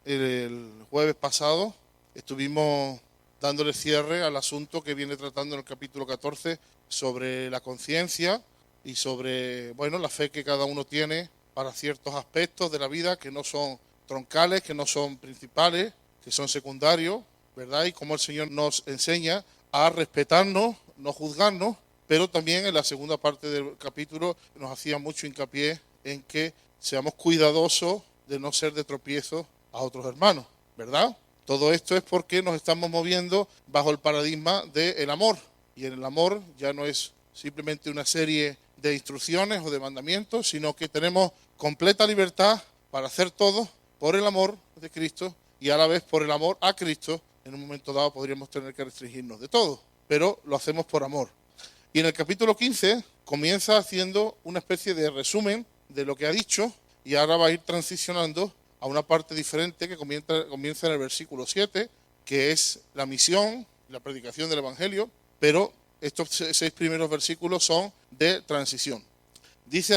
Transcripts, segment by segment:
El jueves pasado estuvimos dándole cierre al asunto que viene tratando en el capítulo 14 sobre la conciencia y sobre, bueno, la fe que cada uno tiene para ciertos aspectos de la vida que no son troncales, que no son principales, que son secundarios, ¿verdad? Y cómo el Señor nos enseña a respetarnos, no juzgarnos, pero también en la segunda parte del capítulo nos hacía mucho hincapié en que seamos cuidadosos de no ser de tropiezo a otros hermanos, ¿verdad? Todo esto es porque nos estamos moviendo bajo el paradigma del amor. Y en el amor ya no es simplemente una serie de instrucciones o de mandamientos, sino que tenemos completa libertad para hacer todo por el amor de Cristo y a la vez por el amor a Cristo. En un momento dado podríamos tener que restringirnos de todo, pero lo hacemos por amor. Y en el capítulo 15 comienza haciendo una especie de resumen de lo que ha dicho y ahora va a ir transicionando a una parte diferente que comienza en el versículo 7, que es la misión, la predicación del Evangelio, pero estos 6 primeros versículos son de transición. Dice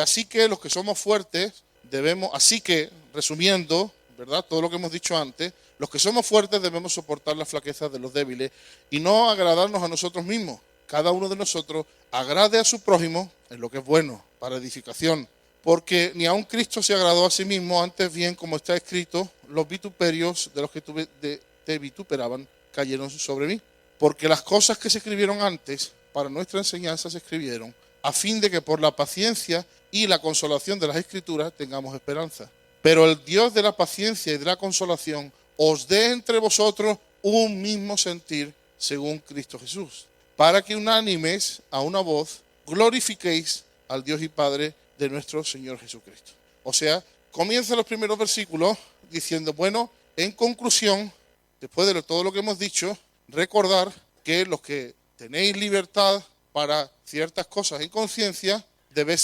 así que los que somos fuertes debemos, así que, resumiendo, ¿verdad? Todo lo que hemos dicho antes, los que somos fuertes debemos soportar las flaquezas de los débiles y no agradarnos a nosotros mismos. Cada uno de nosotros agrade a su prójimo en lo que es bueno, para edificación. Porque ni aun Cristo se agradó a sí mismo, antes bien, como está escrito, los vituperios de los que te vituperaban cayeron sobre mí. Porque las cosas que se escribieron antes, para nuestra enseñanza se escribieron, a fin de que por la paciencia y la consolación de las Escrituras tengamos esperanza. Pero el Dios de la paciencia y de la consolación os dé entre vosotros un mismo sentir según Cristo Jesús, para que unánimes a una voz glorifiquéis al Dios y Padre de nuestro Señor Jesucristo. O sea, comienza los primeros versículos diciendo, bueno, en conclusión, después de todo lo que hemos dicho, recordar que los que tenéis libertad para ciertas cosas en conciencia, debéis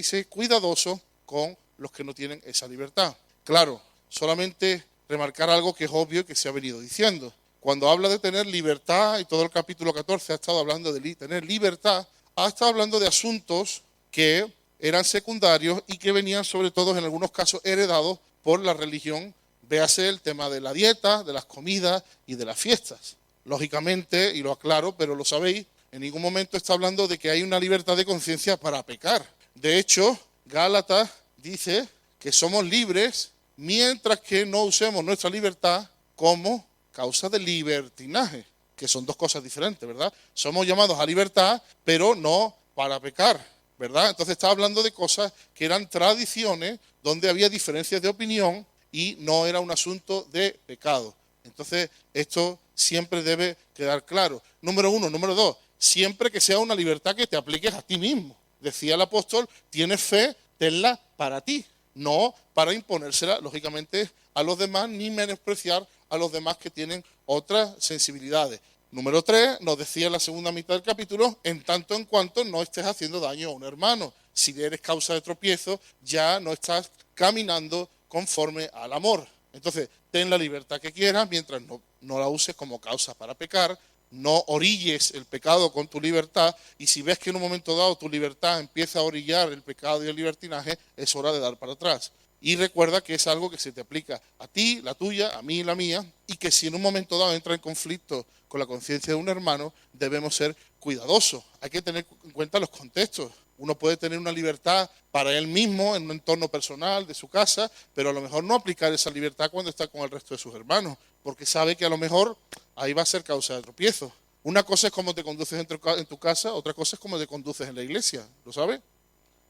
ser cuidadosos con los que no tienen esa libertad. Claro, solamente remarcar algo que es obvio y que se ha venido diciendo. Cuando habla de tener libertad, y todo el capítulo 14 ha estado hablando de tener libertad, ha estado hablando de asuntos que eran secundarios y que venían sobre todo en algunos casos heredados por la religión. Véase el tema de la dieta, de las comidas y de las fiestas. Lógicamente, y lo aclaro, pero lo sabéis, en ningún momento está hablando de que hay una libertad de conciencia para pecar. De hecho, Gálatas dice que somos libres mientras que no usemos nuestra libertad como causa de libertinaje, que son dos cosas diferentes, ¿verdad? Somos llamados a libertad, pero no para pecar, ¿verdad? Entonces está hablando de cosas que eran tradiciones donde había diferencias de opinión y no era un asunto de pecado. Entonces esto siempre debe quedar claro. Número uno. Número dos, siempre que sea una libertad que te apliques a ti mismo. Decía el apóstol, tienes fe, tenla para ti, no para imponérsela, lógicamente, a los demás, ni menospreciar a los demás que tienen otras sensibilidades. Número 3, nos decía en la segunda mitad del capítulo, en tanto en cuanto no estés haciendo daño a un hermano. Si eres causa de tropiezo, ya no estás caminando conforme al amor. Entonces, ten la libertad que quieras mientras no la uses como causa para pecar, no orilles el pecado con tu libertad, y si ves que en un momento dado tu libertad empieza a orillar el pecado y el libertinaje, es hora de dar para atrás. Y recuerda que es algo que se te aplica a ti, la tuya, a mí y la mía, y que si en un momento dado entra en conflicto con la conciencia de un hermano, debemos ser cuidadosos. Hay que tener en cuenta los contextos. Uno puede tener una libertad para él mismo en un entorno personal de su casa, pero a lo mejor no aplicar esa libertad cuando está con el resto de sus hermanos, porque sabe que a lo mejor ahí va a ser causa de tropiezo. Una cosa es cómo te conduces en tu casa, otra cosa es cómo te conduces en la iglesia, ¿lo sabes?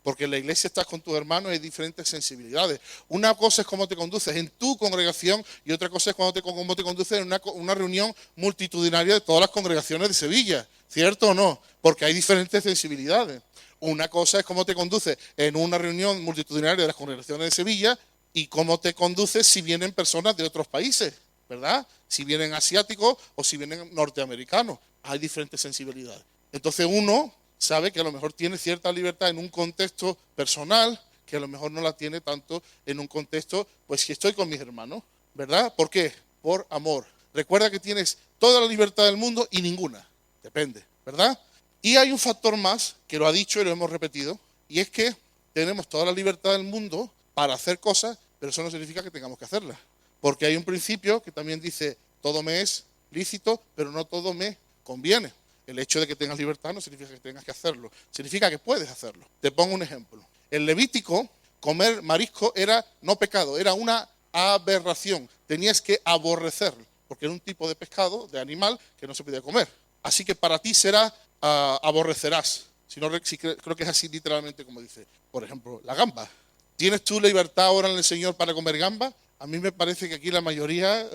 Porque en la iglesia estás con tus hermanos y hay diferentes sensibilidades. Una cosa es cómo te conduces en tu congregación y otra cosa es cómo te conduces en una reunión multitudinaria de todas las congregaciones de Sevilla. ¿Cierto o no? Porque hay diferentes sensibilidades. Una cosa es cómo te conduces en una reunión multitudinaria de las congregaciones de Sevilla y cómo te conduces si vienen personas de otros países, ¿verdad? Si vienen asiáticos o si vienen norteamericanos. Hay diferentes sensibilidades. Entonces uno sabe que a lo mejor tiene cierta libertad en un contexto personal, que a lo mejor no la tiene tanto en un contexto, pues si estoy con mis hermanos, ¿verdad? ¿Por qué? Por amor. Recuerda que tienes toda la libertad del mundo y ninguna, depende, ¿verdad? Y hay un factor más, que lo ha dicho y lo hemos repetido, y es que tenemos toda la libertad del mundo para hacer cosas, pero eso no significa que tengamos que hacerlas. Porque hay un principio que también dice, todo me es lícito, pero no todo me conviene. El hecho de que tengas libertad no significa que tengas que hacerlo, significa que puedes hacerlo. Te pongo un ejemplo. En Levítico, comer marisco era no pecado, era una aberración. Tenías que aborrecerlo, porque era un tipo de pescado, de animal, que no se podía comer. Así que para ti será, aborrecerás. Creo que es así literalmente como dice. Por ejemplo, la gamba. ¿Tienes tú libertad ahora en el Señor para comer gamba? A mí me parece que aquí la mayoría,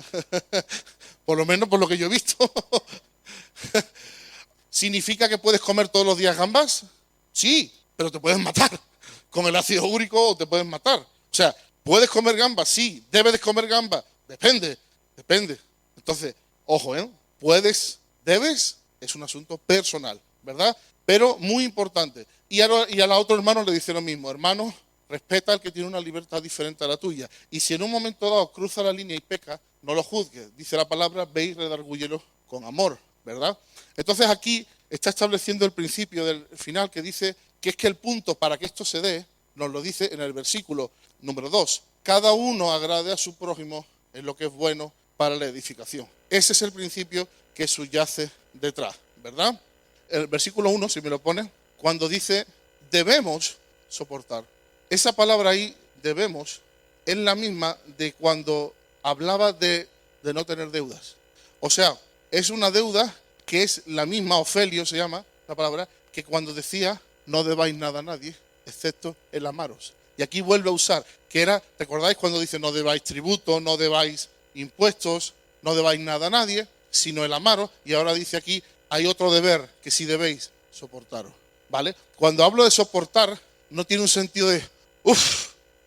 por lo menos por lo que yo he visto, ¿significa que puedes comer todos los días gambas? Sí, pero te puedes matar. Con el ácido úrico te puedes matar. O sea, ¿puedes comer gambas? Sí. ¿Debes de comer gambas? Depende. Entonces, ojo, ¿puedes? ¿Debes? Es un asunto personal, ¿verdad? Pero muy importante. Y a la otro hermano le dice lo mismo. Hermano, respeta al que tiene una libertad diferente a la tuya. Y si en un momento dado cruza la línea y peca, no lo juzgues. Dice la palabra, ve y redargúyelo con amor, ¿verdad? Entonces aquí está estableciendo el principio del final que dice que es que el punto para que esto se dé, nos lo dice en el versículo número 2. Cada uno agrade a su prójimo en lo que es bueno para la edificación. Ese es el principio que subyace detrás, ¿verdad? El versículo 1, si me lo ponen, cuando dice debemos soportar. Esa palabra ahí, debemos, es la misma de cuando hablaba de no tener deudas. O sea, es una deuda que es la misma, Ofelio se llama la palabra, que cuando decía no debáis nada a nadie, excepto el amaros. Y aquí vuelve a usar, que era, ¿recordáis cuando dice no debáis tributo, no debáis impuestos, no debáis nada a nadie, sino el amaros? Y ahora dice aquí, hay otro deber que sí debéis, soportaros, ¿vale? Cuando hablo de soportar, no tiene un sentido de,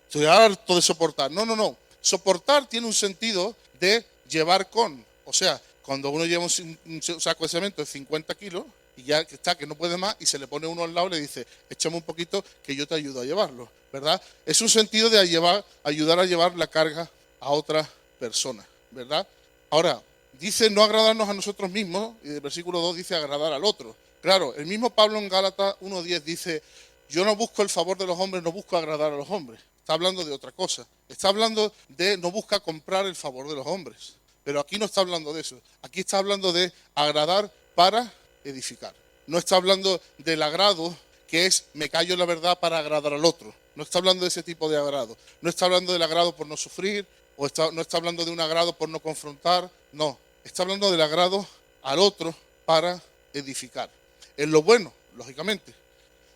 estoy harto de soportar. No. Soportar tiene un sentido de llevar con. O sea, cuando uno lleva un saco de cemento de 50 kilos y ya que está, que no puede más, y se le pone uno al lado y le dice, échame un poquito que yo te ayudo a llevarlo, ¿verdad? Es un sentido de ayudar a llevar la carga a otra persona, ¿verdad? Ahora, dice no agradarnos a nosotros mismos, y el versículo 2 dice agradar al otro. Claro, el mismo Pablo en Gálatas 1:10 dice, yo no busco el favor de los hombres, no busco agradar a los hombres. Está hablando de otra cosa. Está hablando de no busca comprar el favor de los hombres. Pero aquí no está hablando de eso. Aquí está hablando de agradar para edificar. No está hablando del agrado que es me callo la verdad para agradar al otro. No está hablando de ese tipo de agrado. No está hablando del agrado por no sufrir, no está hablando de un agrado por no confrontar. No, está hablando del agrado al otro para edificar. En lo bueno, lógicamente.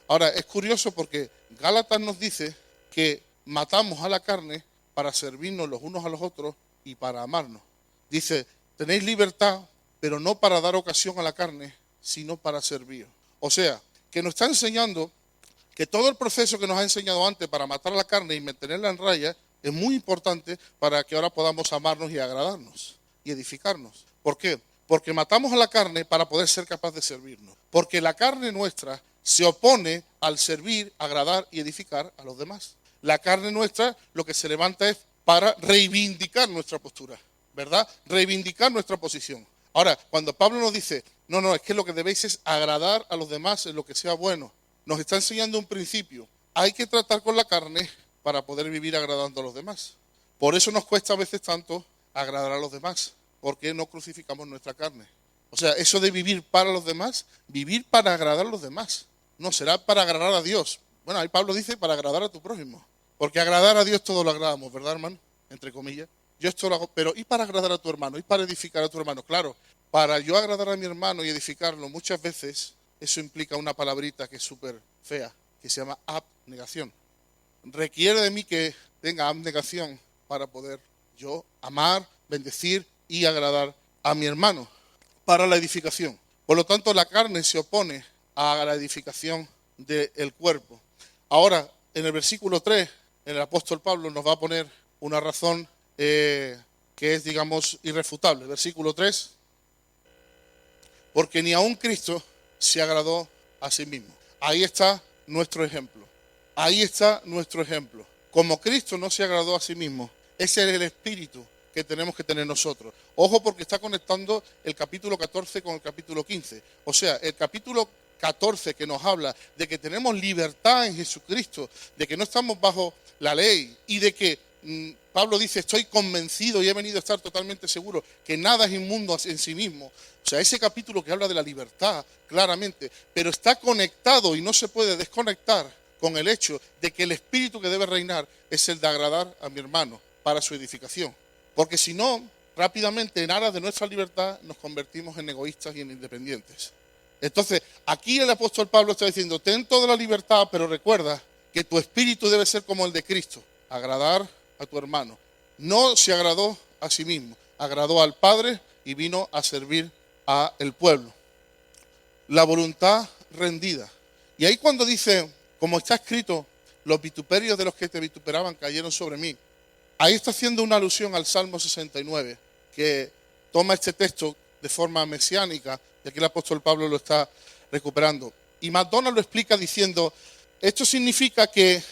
Ahora, es curioso porque Gálatas nos dice que matamos a la carne para servirnos los unos a los otros y para amarnos. Dice, tenéis libertad, pero no para dar ocasión a la carne, sino para servir. O sea, que nos está enseñando que todo el proceso que nos ha enseñado antes para matar a la carne y mantenerla en raya es muy importante para que ahora podamos amarnos y agradarnos y edificarnos. ¿Por qué? Porque matamos a la carne para poder ser capaz de servirnos. Porque la carne nuestra se opone al servir, agradar y edificar a los demás. La carne nuestra lo que se levanta es para reivindicar nuestra postura, ¿verdad? Reivindicar nuestra posición. Ahora, cuando Pablo nos dice, no, es que lo que debéis es agradar a los demás en lo que sea bueno, nos está enseñando un principio. Hay que tratar con la carne para poder vivir agradando a los demás. Por eso nos cuesta a veces tanto agradar a los demás, porque no crucificamos nuestra carne. O sea, eso de vivir para los demás, vivir para agradar a los demás. No, será para agradar a Dios. Bueno, ahí Pablo dice para agradar a tu prójimo. Porque agradar a Dios todo lo agradamos, ¿verdad, hermano? Entre comillas. Yo esto lo hago, pero ¿y para agradar a tu hermano? ¿Y para edificar a tu hermano? Claro, para yo agradar a mi hermano y edificarlo, muchas veces eso implica una palabrita que es súper fea, que se llama abnegación. Requiere de mí que tenga abnegación para poder yo amar, bendecir y agradar a mi hermano para la edificación. Por lo tanto, la carne se opone a la edificación del cuerpo. Ahora, en el versículo 3, el apóstol Pablo nos va a poner una razón que es, digamos, irrefutable. Versículo 3, porque ni aun Cristo se agradó a sí mismo. Ahí está nuestro ejemplo. Ahí está nuestro ejemplo. Como Cristo no se agradó a sí mismo, ese es el espíritu que tenemos que tener nosotros. Ojo, porque está conectando el capítulo 14 con el capítulo 15. O sea, el capítulo 14 que nos habla de que tenemos libertad en Jesucristo, de que no estamos bajo la ley y de que Pablo dice, estoy convencido y he venido a estar totalmente seguro que nada es inmundo en sí mismo. O sea, ese capítulo que habla de la libertad, claramente, pero está conectado y no se puede desconectar con el hecho de que el espíritu que debe reinar es el de agradar a mi hermano para su edificación. Porque si no, rápidamente en aras de nuestra libertad nos convertimos en egoístas y en independientes. Entonces, aquí el apóstol Pablo está diciendo, ten toda la libertad, pero recuerda que tu espíritu debe ser como el de Cristo, agradar a tu hermano. No se agradó a sí mismo, agradó al Padre y vino a servir al pueblo. La voluntad rendida. Y ahí cuando dice, como está escrito, los vituperios de los que te vituperaban cayeron sobre mí. Ahí está haciendo una alusión al Salmo 69, que toma este texto de forma mesiánica, y aquí el apóstol Pablo lo está recuperando. Y McDonald lo explica diciendo, esto significa que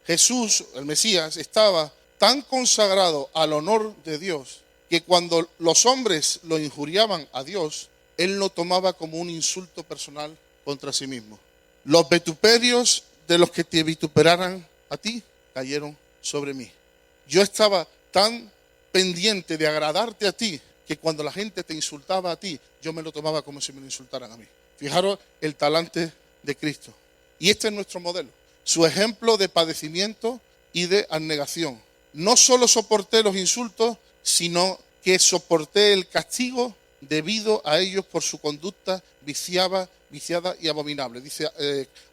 Jesús, el Mesías, estaba tan consagrado al honor de Dios, que cuando los hombres lo injuriaban a Dios, él lo tomaba como un insulto personal contra sí mismo. Los vituperios de los que te vituperaran a ti cayeron sobre mí. Yo estaba tan pendiente de agradarte a ti, que cuando la gente te insultaba a ti, yo me lo tomaba como si me lo insultaran a mí. Fijaros el talante de Cristo. Y este es nuestro modelo, su ejemplo de padecimiento y de abnegación. No solo soporté los insultos, sino que soporté el castigo debido a ellos por su conducta viciada y abominable, dice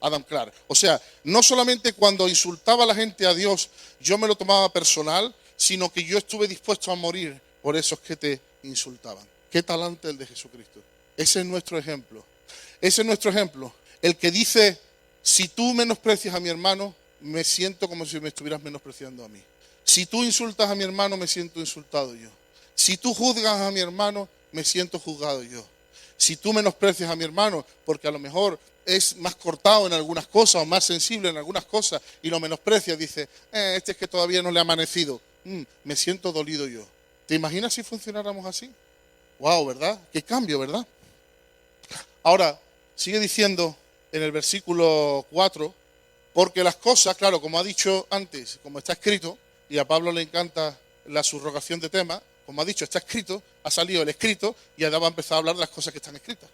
Adam Clark. O sea, no solamente cuando insultaba a la gente a Dios, yo me lo tomaba personal, sino que yo estuve dispuesto a morir por esos que te insultaban. Qué talante el de Jesucristo. Ese es nuestro ejemplo. Ese es nuestro ejemplo. El que dice, si tú menosprecias a mi hermano, me siento como si me estuvieras menospreciando a mí. Si tú insultas a mi hermano, me siento insultado yo. Si tú juzgas a mi hermano, me siento juzgado yo. Si tú menosprecias a mi hermano, porque a lo mejor es más cortado en algunas cosas o más sensible en algunas cosas y lo menosprecias, dice, este es que todavía no le ha amanecido. Me siento dolido yo. ¿Te imaginas si funcionáramos así? Wow, ¿verdad? Qué cambio, ¿verdad? Ahora, sigue diciendo en el versículo 4, porque las cosas, claro, como ha dicho antes, como está escrito, y a Pablo le encanta la subrogación de tema, como ha dicho, está escrito, ha salido el escrito y ahora va a empezar a hablar de las cosas que están escritas.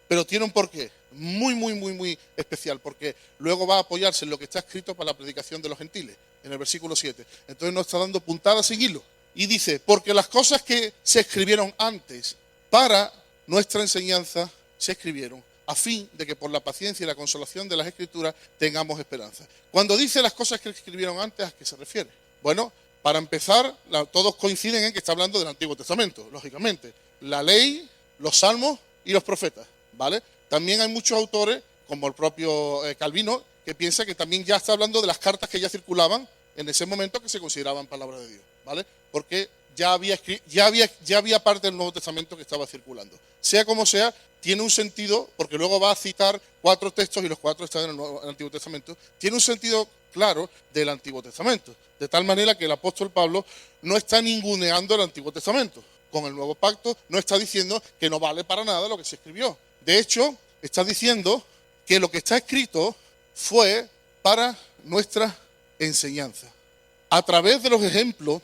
Pero tiene un porqué muy especial, porque luego va a apoyarse en lo que está escrito para la predicación de los gentiles, en el versículo 7. Entonces nos está dando puntadas sin hilo. Y dice, porque las cosas que se escribieron antes para nuestra enseñanza se escribieron, a fin de que por la paciencia y la consolación de las Escrituras tengamos esperanza. Cuando dice las cosas que escribieron antes, ¿a qué se refiere? Bueno, para empezar, todos coinciden en que está hablando del Antiguo Testamento, lógicamente. La ley, los salmos y los profetas, ¿vale? También hay muchos autores, como el propio Calvino, que piensa que también ya está hablando de las cartas que ya circulaban en ese momento que se consideraban palabra de Dios, ¿vale? Porque ya había parte del Nuevo Testamento que estaba circulando. Sea como sea, tiene un sentido, porque luego va a citar 4 textos y los 4 están en el Antiguo Testamento, tiene un sentido claro del Antiguo Testamento, de tal manera que el apóstol Pablo no está ninguneando el Antiguo Testamento. Con el Nuevo Pacto no está diciendo que no vale para nada lo que se escribió. De hecho, está diciendo que lo que está escrito fue para nuestra enseñanza. A través de los ejemplos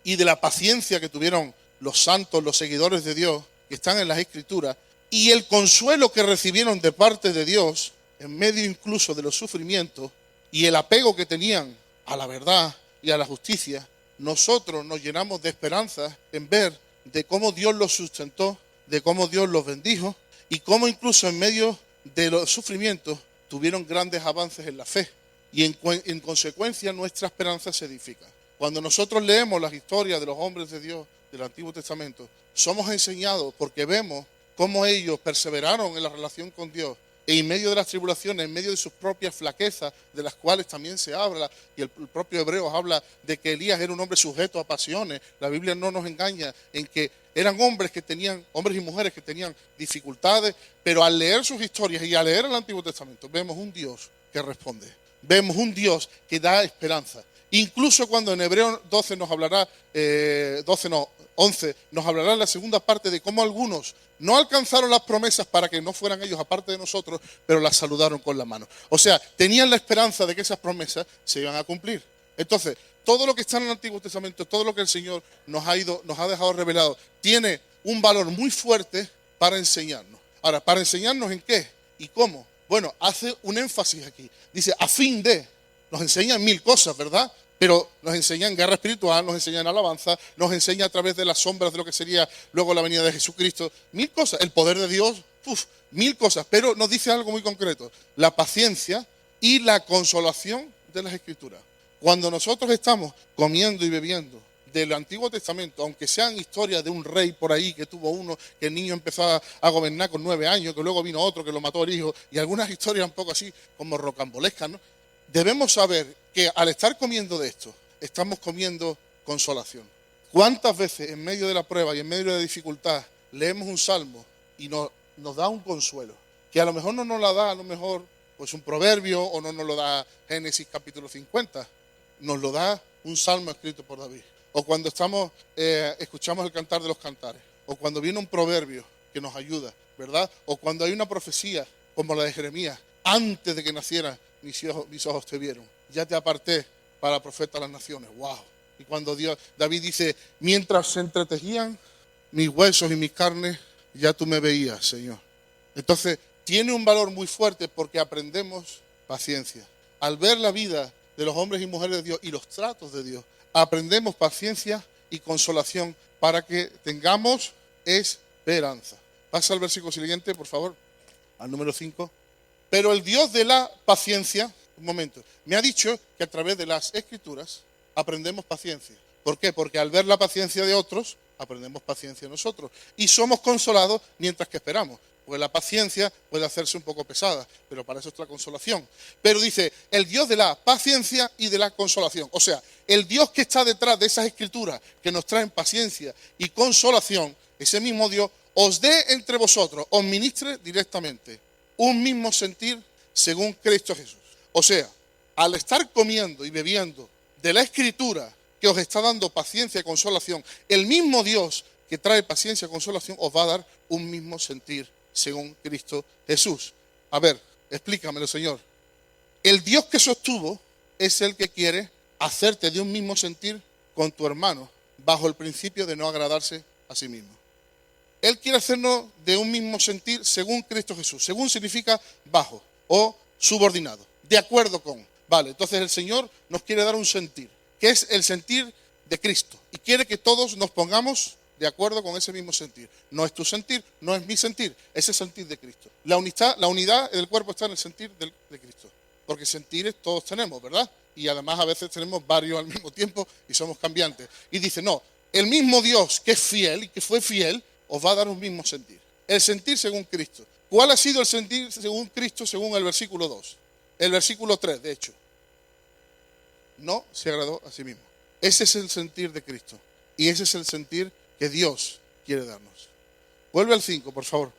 y de la paciencia que tuvieron los santos, los seguidores de Dios, que están en las Escrituras, y el consuelo que recibieron de parte de Dios, en medio incluso de los sufrimientos, y el apego que tenían a la verdad y a la justicia, nosotros nos llenamos de esperanza en ver de cómo Dios los sustentó, de cómo Dios los bendijo, y cómo incluso en medio de los sufrimientos tuvieron grandes avances en la fe, y en consecuencia nuestra esperanza se edifica. Cuando nosotros leemos las historias de los hombres de Dios del Antiguo Testamento, somos enseñados porque vemos cómo ellos perseveraron en la relación con Dios en medio de las tribulaciones, en medio de sus propias flaquezas, de las cuales también se habla, y el propio Hebreos habla de que Elías era un hombre sujeto a pasiones. La Biblia no nos engaña en que eran hombres y mujeres que tenían dificultades, pero al leer sus historias y al leer el Antiguo Testamento, vemos un Dios que responde, vemos un Dios que da esperanza. Incluso cuando en Hebreos 12 nos hablará, 11 nos hablará en la segunda parte de cómo algunos no alcanzaron las promesas para que no fueran ellos aparte de nosotros, pero las saludaron con la mano. O sea, tenían la esperanza de que esas promesas se iban a cumplir. Entonces, todo lo que está en el Antiguo Testamento, todo lo que el Señor nos ha dejado revelado, tiene un valor muy fuerte para enseñarnos. Ahora, ¿para enseñarnos en qué y cómo? Bueno, hace un énfasis aquí. Dice, a fin de, nos enseña en mil cosas, ¿verdad? Pero nos enseña en guerra espiritual, nos enseña en alabanza, nos enseña a través de las sombras de lo que sería luego la venida de Jesucristo. Mil cosas, el poder de Dios, mil cosas. Pero nos dice algo muy concreto, la paciencia y la consolación de las Escrituras. Cuando nosotros estamos comiendo y bebiendo del Antiguo Testamento, aunque sean historias de un rey por ahí que tuvo uno, que el niño empezó a gobernar con 9 años, que luego vino otro que lo mató el hijo, y algunas historias un poco así como rocambolescas, ¿no? Debemos saber que al estar comiendo de esto, estamos comiendo consolación. ¿Cuántas veces en medio de la prueba y en medio de la dificultad leemos un salmo y nos da un consuelo? Que a lo mejor no nos la da, a lo mejor pues un proverbio, o no nos lo da Génesis capítulo 50, nos lo da un salmo escrito por David. O cuando escuchamos el cantar de los cantares, o cuando viene un proverbio que nos ayuda, ¿verdad? O cuando hay una profecía como la de Jeremías, antes de que naciera mis ojos te vieron, ya te aparté para profeta a las naciones. ¡Wow! Y cuando David dice, mientras se entretejían mis huesos y mis carnes, ya tú me veías, Señor. Entonces, tiene un valor muy fuerte porque aprendemos paciencia. Al ver la vida de los hombres y mujeres de Dios y los tratos de Dios, aprendemos paciencia y consolación para que tengamos esperanza. Pasa al versículo siguiente, por favor, al número 5. Pero el Dios de la paciencia, un momento, me ha dicho que a través de las Escrituras aprendemos paciencia. ¿Por qué? Porque al ver la paciencia de otros, aprendemos paciencia nosotros. Y somos consolados mientras que esperamos. Porque la paciencia puede hacerse un poco pesada, pero para eso es la consolación. Pero dice, el Dios de la paciencia y de la consolación. O sea, el Dios que está detrás de esas Escrituras que nos traen paciencia y consolación, ese mismo Dios os dé entre vosotros, os ministre directamente un mismo sentir según Cristo Jesús. O sea, al estar comiendo y bebiendo de la Escritura que os está dando paciencia y consolación, el mismo Dios que trae paciencia y consolación os va a dar un mismo sentir según Cristo Jesús. A ver, explícamelo, Señor. El Dios que sostuvo es el que quiere hacerte de un mismo sentir con tu hermano, bajo el principio de no agradarse a sí mismo. Él quiere hacernos de un mismo sentir según Cristo Jesús. Según significa bajo o subordinado, de acuerdo con. Vale, entonces el Señor nos quiere dar un sentir, que es el sentir de Cristo. Y quiere que todos nos pongamos de acuerdo con ese mismo sentir. No es tu sentir, no es mi sentir, es el sentir de Cristo. La unidad del cuerpo está en el sentir de Cristo. Porque sentires todos tenemos, ¿verdad? Y además a veces tenemos varios al mismo tiempo y somos cambiantes. Y dice, no, el mismo Dios que es fiel y que fue fiel, os va a dar un mismo sentir. El sentir según Cristo. ¿Cuál ha sido el sentir según Cristo según el versículo 2? El versículo 3, de hecho. No se agradó a sí mismo. Ese es el sentir de Cristo. Y ese es el sentir que Dios quiere darnos. Vuelve al 5, por favor.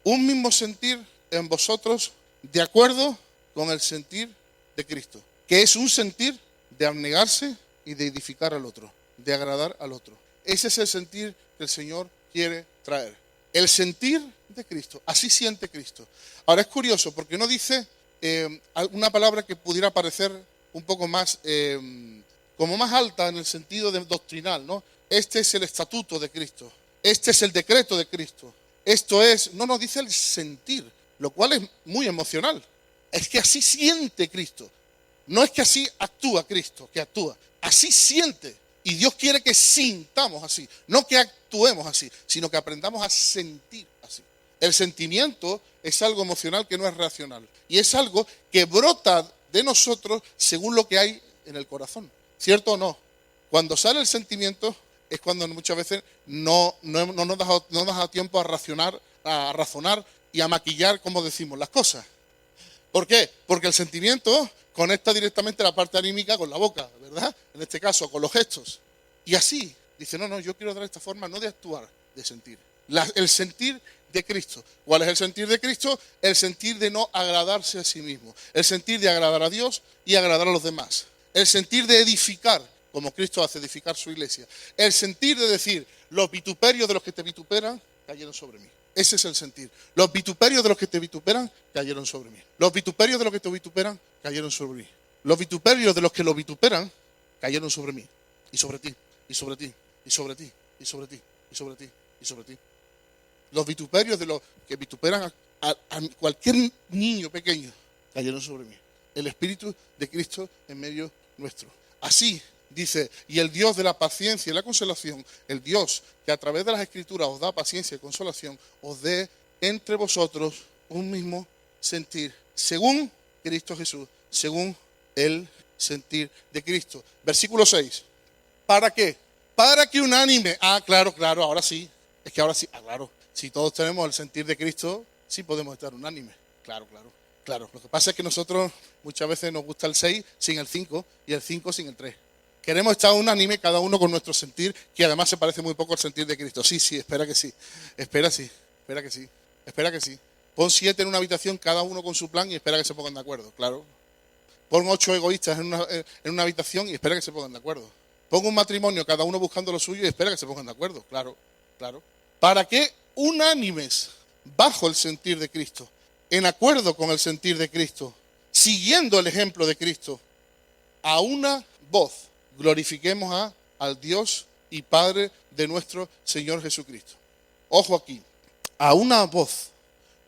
Un mismo sentir en vosotros de acuerdo con el sentir de Cristo. Que es un sentir de abnegarse y de edificar al otro. De agradar al otro. Ese es el sentir que el Señor quiere traer. El sentir de Cristo. Así siente Cristo. Ahora es curioso porque no dice una palabra que pudiera parecer un poco más, como más alta en el sentido doctrinal, ¿no? Este es el estatuto de Cristo. Este es el decreto de Cristo. Esto es, no nos dice el sentir, lo cual es muy emocional. Es que así siente Cristo. No es que así actúa Cristo, que actúa. Así siente. Y Dios quiere que sintamos así, no que actuemos así, sino que aprendamos a sentir así. El sentimiento es algo emocional que no es racional. Y es algo que brota de nosotros según lo que hay en el corazón. ¿Cierto o no? Cuando sale el sentimiento es cuando muchas veces no nos da tiempo a razonar y a maquillar, como decimos, las cosas. ¿Por qué? Porque el sentimiento conecta directamente la parte anímica con la boca, ¿verdad? En este caso, con los gestos. Y así, dice, no, yo quiero dar esta forma, no de actuar, de sentir. El sentir de Cristo. ¿Cuál es el sentir de Cristo? El sentir de no agradarse a sí mismo. El sentir de agradar a Dios y agradar a los demás. El sentir de edificar, como Cristo hace, edificar su iglesia. El sentir de decir, los vituperios de los que te vituperan cayeron sobre mí. Ese es el sentir. Los vituperios de los que te vituperan cayeron sobre mí. Los vituperios de los que te vituperan cayeron sobre mí. Los vituperios de los que lo vituperan cayeron sobre mí, y sobre ti, y sobre ti, y sobre ti, y sobre ti, y sobre ti, y sobre ti. Los vituperios de los que vituperan a cualquier niño pequeño cayeron sobre mí. El Espíritu de Cristo en medio nuestro. Así dice, y el Dios de la paciencia y la consolación, el Dios que a través de las Escrituras os da paciencia y consolación, os dé entre vosotros un mismo sentir, según Cristo Jesús, según el sentir de Cristo. Versículo 6. ¿Para qué? Para que unánime. Claro, ahora sí. Es que ahora sí, claro. Si todos tenemos el sentir de Cristo, sí podemos estar unánimes. Claro. Lo que pasa es que nosotros muchas veces nos gusta el 6 sin el 5 y el 5 sin el 3. Queremos estar unánime cada uno con nuestro sentir, que además se parece muy poco al sentir de Cristo. Sí, espera que sí. Espera que sí. Pon 7 en una habitación, cada uno con su plan, y espera que se pongan de acuerdo, claro. Pon 8 egoístas en una habitación y espera que se pongan de acuerdo. Pon un matrimonio, cada uno buscando lo suyo, y espera que se pongan de acuerdo, claro. ¿Para qué unánimes bajo el sentir de Cristo? En acuerdo con el sentir de Cristo, siguiendo el ejemplo de Cristo, a una voz glorifiquemos al Dios y Padre de nuestro Señor Jesucristo. Ojo aquí, a una voz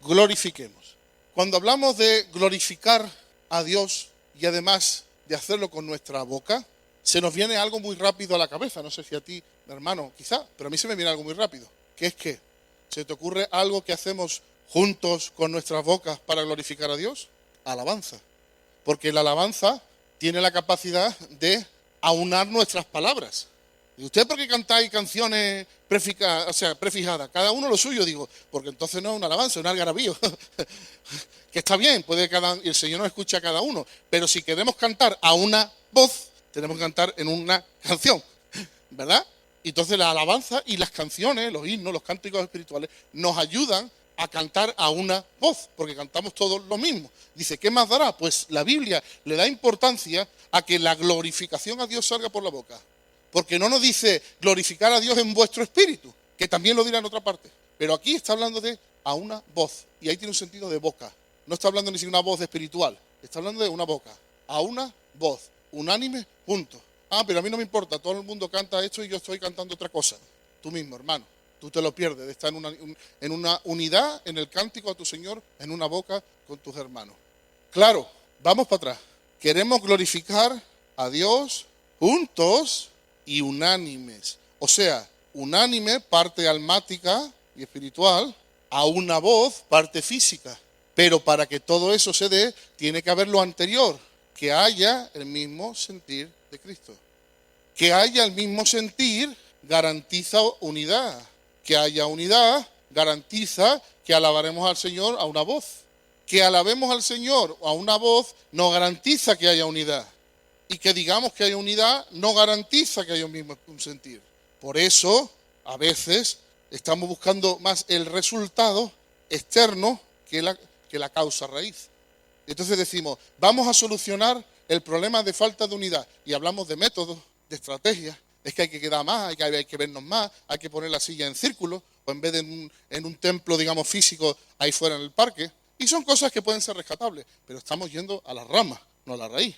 glorifiquemos. Cuando hablamos de glorificar a Dios y además de hacerlo con nuestra boca, se nos viene algo muy rápido a la cabeza. No sé si a ti, hermano, quizá, pero a mí se me viene algo muy rápido. ¿Qué es qué? ¿Se te ocurre algo que hacemos juntos con nuestras bocas para glorificar a Dios? Alabanza. Porque la alabanza tiene la capacidad de aunar nuestras palabras. ¿Y usted por qué cantáis canciones prefijadas? Cada uno lo suyo, digo, porque entonces no es una alabanza, es un algarabío. Que está bien, y el Señor nos escucha a cada uno. Pero si queremos cantar a una voz, tenemos que cantar en una canción, ¿verdad? Entonces la alabanza y las canciones, los himnos, los cánticos espirituales, nos ayudan a cantar a una voz, porque cantamos todos lo mismo. Dice, ¿qué más dará? Pues la Biblia le da importancia a que la glorificación a Dios salga por la boca. Porque no nos dice glorificar a Dios en vuestro espíritu, que también lo dirá en otra parte. Pero aquí está hablando de a una voz, y ahí tiene un sentido de boca. No está hablando ni siquiera de una voz espiritual, está hablando de una boca. A una voz, unánime, juntos. Pero a mí no me importa, todo el mundo canta esto y yo estoy cantando otra cosa. Tú mismo, hermano, tú te lo pierdes de estar en una unidad, en el cántico a tu Señor, en una boca con tus hermanos. Claro, vamos para atrás. Queremos glorificar a Dios juntos y unánimes. O sea, unánime, parte almática y espiritual, a una voz, parte física. Pero para que todo eso se dé, tiene que haber lo anterior, que haya el mismo sentir de Cristo. Que haya el mismo sentir garantiza unidad. Que haya unidad garantiza que alabaremos al Señor a una voz. Que alabemos al Señor a una voz no garantiza que haya unidad. Y que digamos que haya unidad no garantiza que haya un mismo sentir. Por eso, a veces, estamos buscando más el resultado externo que la causa raíz. Entonces decimos, vamos a solucionar el problema de falta de unidad. Y hablamos de métodos, de estrategias. Es que hay que quedar más, hay que vernos más, hay que poner la silla en círculo, o en vez de en un templo, digamos, físico, ahí fuera en el parque. Y son cosas que pueden ser rescatables, pero estamos yendo a las ramas, no a la raíz.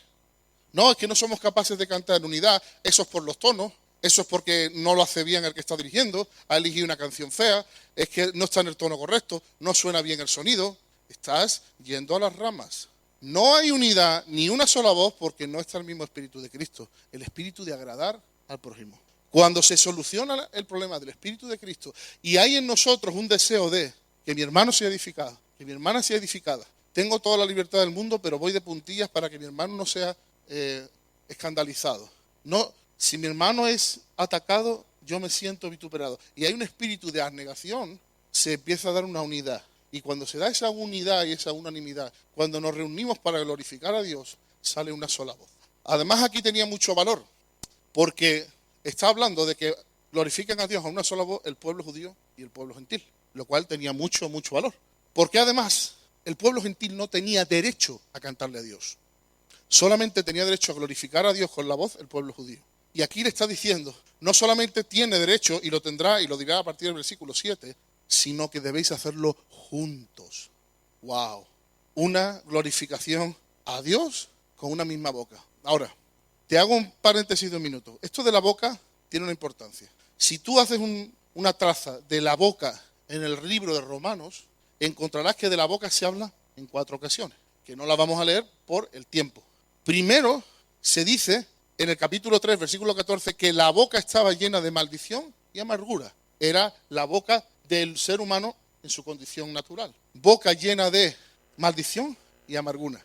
No, es que no somos capaces de cantar en unidad, eso es por los tonos, eso es porque no lo hace bien el que está dirigiendo, ha elegido una canción fea, es que no está en el tono correcto, no suena bien el sonido, estás yendo a las ramas. No hay unidad, ni una sola voz, porque no está el mismo espíritu de Cristo, el espíritu de agradar al prójimo. Cuando se soluciona el problema del espíritu de Cristo y hay en nosotros un deseo de que mi hermano sea edificado, que mi hermana sea edificada, tengo toda la libertad del mundo, pero voy de puntillas para que mi hermano no sea escandalizado. No, si mi hermano es atacado, yo me siento vituperado. Y hay un espíritu de abnegación, se empieza a dar una unidad. Y cuando se da esa unidad y esa unanimidad, cuando nos reunimos para glorificar a Dios, sale una sola voz. Además, aquí tenía mucho valor, porque está hablando de que glorifican a Dios a una sola voz el pueblo judío y el pueblo gentil, lo cual tenía mucho valor. Porque además, el pueblo gentil no tenía derecho a cantarle a Dios. Solamente tenía derecho a glorificar a Dios con la voz el pueblo judío. Y aquí le está diciendo, no solamente tiene derecho, y lo tendrá, y lo dirá a partir del versículo 7, sino que debéis hacerlo juntos. ¡Wow! Una glorificación a Dios con una misma boca. Ahora, te hago un paréntesis de un minuto. Esto de la boca tiene una importancia. Si tú haces una traza de la boca en el libro de Romanos, encontrarás que de la boca se habla en 4 ocasiones, que no la vamos a leer por el tiempo. Primero se dice en el capítulo 3, versículo 14, que la boca estaba llena de maldición y amargura. Era la boca del ser humano en su condición natural. Boca llena de maldición y amargura.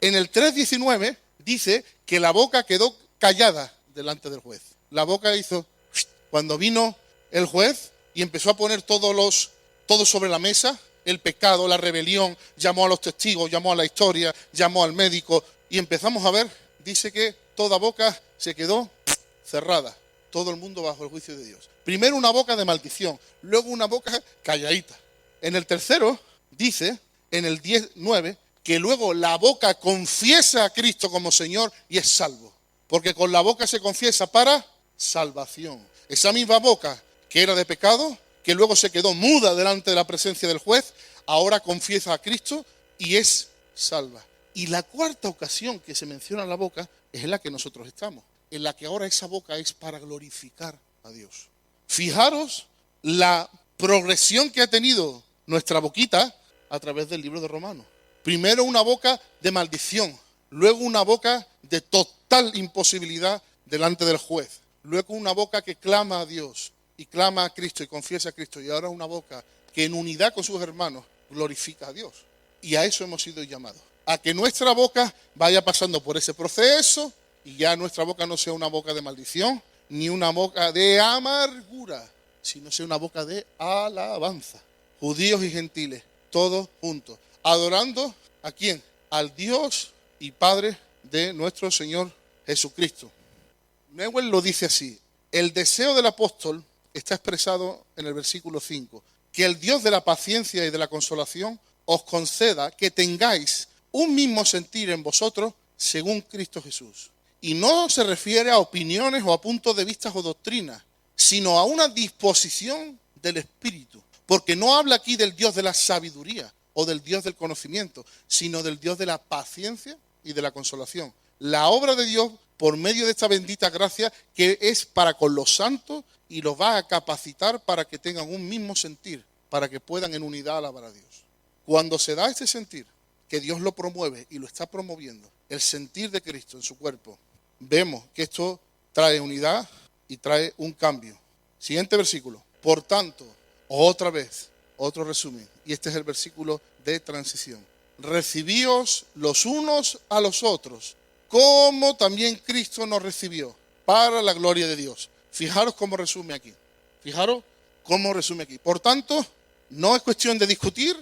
En el 3:19 dice que la boca quedó callada delante del juez. La boca hizo cuando vino el juez y empezó a poner todo sobre la mesa, el pecado, la rebelión, llamó a los testigos, llamó a la historia, llamó al médico y empezamos a ver, dice que toda boca se quedó cerrada, todo el mundo bajo el juicio de Dios. Primero una boca de maldición, luego una boca calladita. En el tercero dice, en el 10:9, que luego la boca confiesa a Cristo como Señor y es salvo. Porque con la boca se confiesa para salvación. Esa misma boca que era de pecado, que luego se quedó muda delante de la presencia del juez, ahora confiesa a Cristo y es salva. Y la cuarta ocasión que se menciona la boca es en la que nosotros estamos, en la que ahora esa boca es para glorificar a Dios. Fijaros la progresión que ha tenido nuestra boquita a través del libro de Romanos. Primero una boca de maldición, luego una boca de total imposibilidad delante del juez, luego una boca que clama a Dios y clama a Cristo y confiesa a Cristo, y ahora una boca que en unidad con sus hermanos glorifica a Dios. Y a eso hemos sido llamados, a que nuestra boca vaya pasando por ese proceso y ya nuestra boca no sea una boca de maldición, ni una boca de amargura, sino sea una boca de alabanza. Judíos y gentiles, todos juntos, adorando ¿a quién? Al Dios y Padre de nuestro Señor Jesucristo. Newell lo dice así: el deseo del apóstol está expresado en el versículo 5, que el Dios de la paciencia y de la consolación os conceda que tengáis un mismo sentir en vosotros según Cristo Jesús. Y no se refiere a opiniones o a puntos de vista o doctrinas, sino a una disposición del Espíritu. Porque no habla aquí del Dios de la sabiduría o del Dios del conocimiento, sino del Dios de la paciencia y de la consolación. La obra de Dios por medio de esta bendita gracia que es para con los santos y los va a capacitar para que tengan un mismo sentir, para que puedan en unidad alabar a Dios. Cuando se da este sentir, que Dios lo promueve y lo está promoviendo, el sentir de Cristo en su cuerpo, vemos que esto trae unidad y trae un cambio. Siguiente versículo. Por tanto, otra vez, otro resumen, y este es el versículo de transición. Recibíos los unos a los otros, como también Cristo nos recibió, para la gloria de Dios. Fijaros cómo resume aquí. Fijaros cómo resume aquí. Por tanto, no es cuestión de discutir,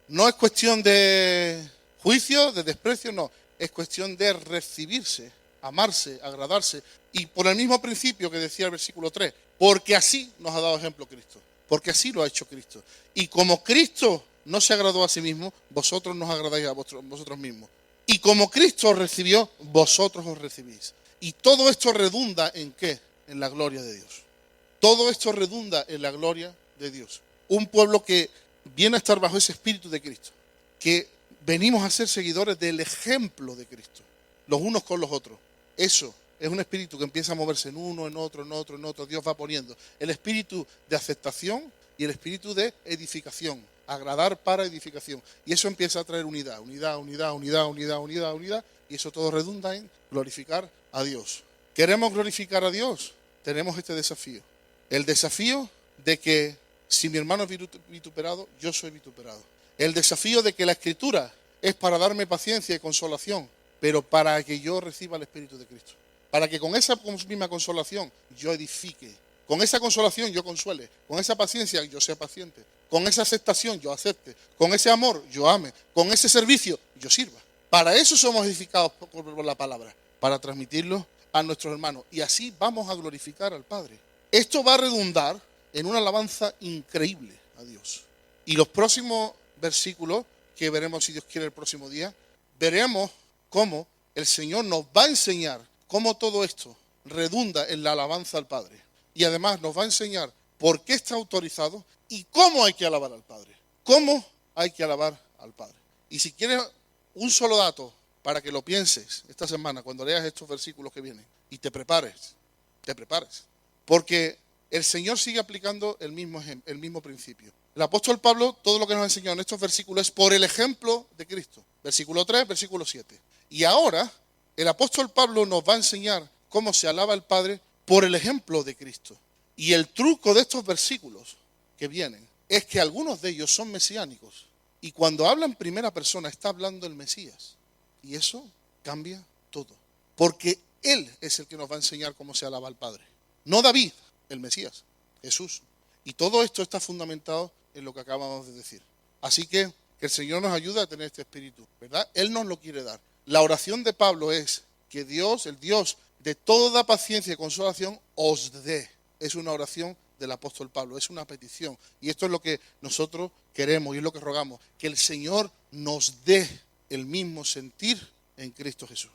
no es cuestión de juicio, de desprecio, no. Es cuestión de recibirse, amarse, agradarse. Y por el mismo principio que decía el versículo 3, porque así nos ha dado ejemplo Cristo. Porque así lo ha hecho Cristo. Y como Cristo no se agradó a sí mismo, vosotros nos agradáis a vosotros mismos. Y como Cristo os recibió, vosotros os recibís. Y todo esto redunda ¿en qué? En la gloria de Dios. Todo esto redunda en la gloria de Dios. Un pueblo que viene a estar bajo ese espíritu de Cristo. Que venimos a ser seguidores del ejemplo de Cristo. Los unos con los otros. Eso es un espíritu que empieza a moverse en uno, en otro, en otro, en otro. Dios va poniendo el espíritu de aceptación y el espíritu de edificación. Agradar para edificación. Y eso empieza a traer unidad. Y eso todo redunda en glorificar a Dios. ¿Queremos glorificar a Dios? Tenemos este desafío. El desafío de que si mi hermano es vituperado, yo soy vituperado. El desafío de que la Escritura es para darme paciencia y consolación, pero para que yo reciba el Espíritu de Cristo. Para que con esa misma consolación yo edifique. Con esa consolación yo consuele. Con esa paciencia yo sea paciente. Con esa aceptación yo acepte. Con ese amor yo ame. Con ese servicio yo sirva. Para eso somos edificados por la palabra. Para transmitirlo a nuestros hermanos. Y así vamos a glorificar al Padre. Esto va a redundar en una alabanza increíble a Dios. Y los próximos versículos, que veremos si Dios quiere el próximo día, veremos cómo el Señor nos va a enseñar cómo todo esto redunda en la alabanza al Padre. Y además nos va a enseñar por qué está autorizado y cómo hay que alabar al Padre. Cómo hay que alabar al Padre. Y si quieres un solo dato para que lo pienses esta semana cuando leas estos versículos que vienen y te prepares. Porque el Señor sigue aplicando el mismo principio. El apóstol Pablo, todo lo que nos ha enseñado en estos versículos es por el ejemplo de Cristo. Versículo 3, versículo 7. Y ahora el apóstol Pablo nos va a enseñar cómo se alaba al Padre por el ejemplo de Cristo. Y el truco de estos versículos que vienen es que algunos de ellos son mesiánicos. Y cuando habla en primera persona está hablando el Mesías. Y eso cambia todo. Porque Él es el que nos va a enseñar cómo se alaba al Padre. No David, el Mesías, Jesús. Y todo esto está fundamentado en lo que acabamos de decir. Así que el Señor nos ayuda a tener este espíritu, ¿verdad? Él nos lo quiere dar. La oración de Pablo es que Dios, el Dios de toda paciencia y consolación, os dé. Es una oración del apóstol Pablo, es una petición. Y esto es lo que nosotros queremos y es lo que rogamos, que el Señor nos dé el mismo sentir en Cristo Jesús.